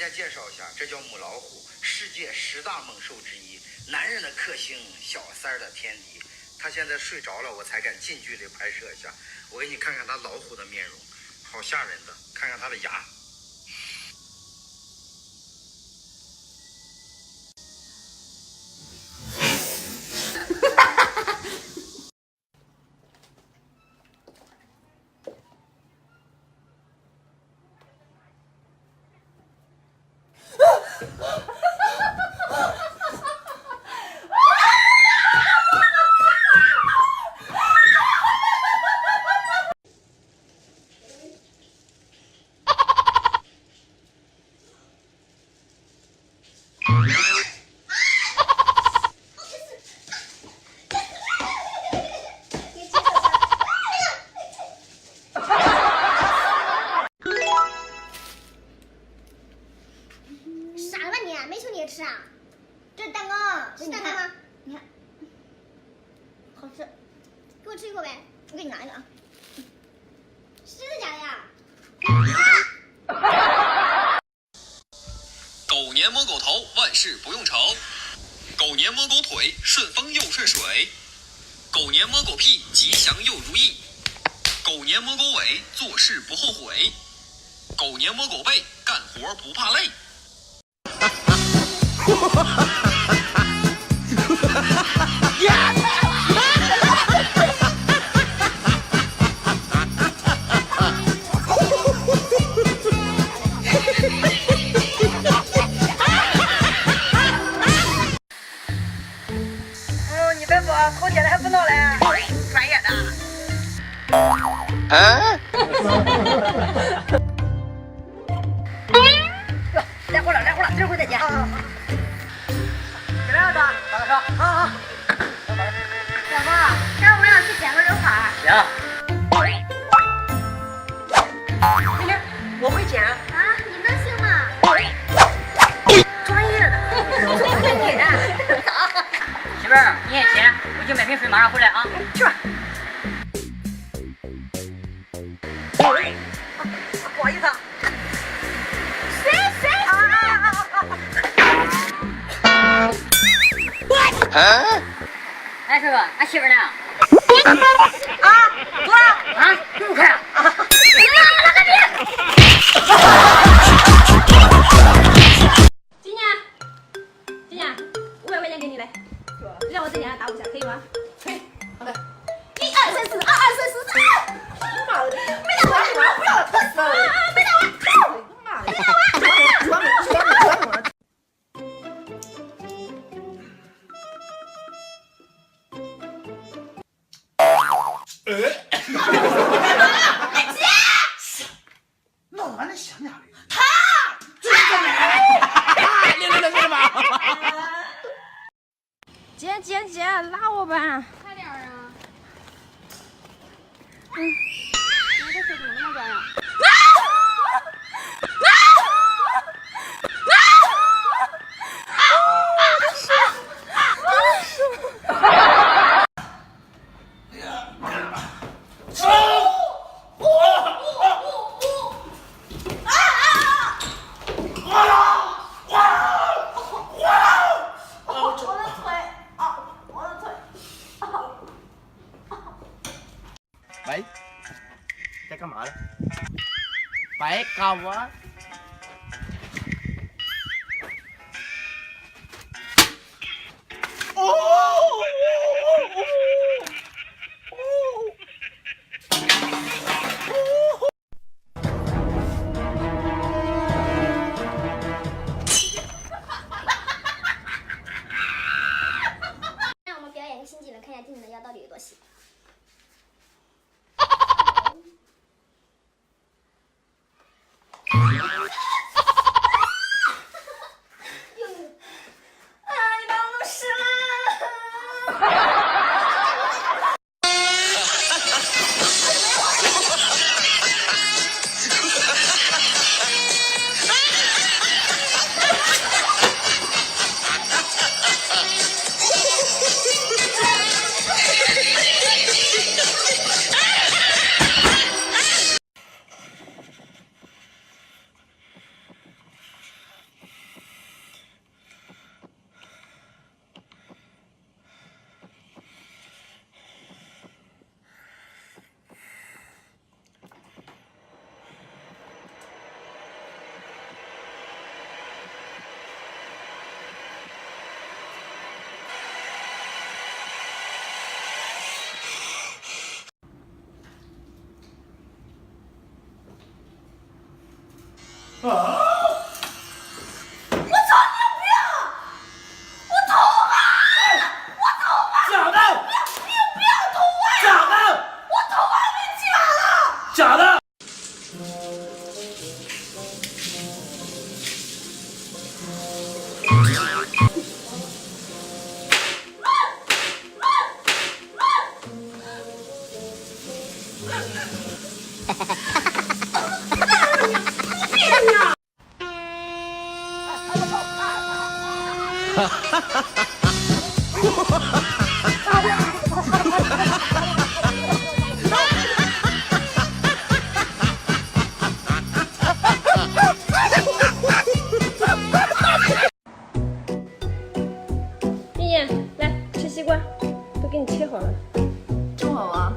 家介绍一下，这叫母老虎，世界10大猛兽之一，男人的克星，小三儿的天敌。他现在睡着了，我才敢近距离拍摄一下。我给你看看他老虎的面容，好吓人的，看看他的牙。傻了吧你？没求你吃啊？这是蛋糕，是蛋糕吗？你看，好吃，给我吃一口呗。我给你拿一个啊。是真的假的呀？狗年摸狗头，万事不用愁；狗年摸狗腿，顺风又顺水；狗年摸狗屁，吉祥又如意；狗年摸狗尾，做事不后悔；狗年摸狗背，干活不怕累。你别说，头天的还不闹嘞，专业的。来火了，来火了，这会儿再见。来了，打个车。好。老公，待会我想去剪个刘海。行。妹妹，我会剪。啊，你能行吗？专业的，专业的。媳妇儿，你也切，我去买瓶水，马上回来啊。去吧。不好意思啊。谁？哎，师傅，俺媳妇呢？啊，走了。啊，这么快啊？今年500块钱给你来，让我在家打5下，可以吗？可以，好的。1、2、3、4，啊，2、3、4、4。妈的，没打完，不要了，特死了！没打完，妈的，没打完。闹完了想哪里？姐，拉我吧！快点啊！你这水怎么那么短呀？喂，在干嘛呢？喂，搞我？让我们表演个新技能，看一下弟弟的腰到底有多细。你把我弄湿了。假的！妍妍，来吃西瓜，都给你切好了。这么好吗？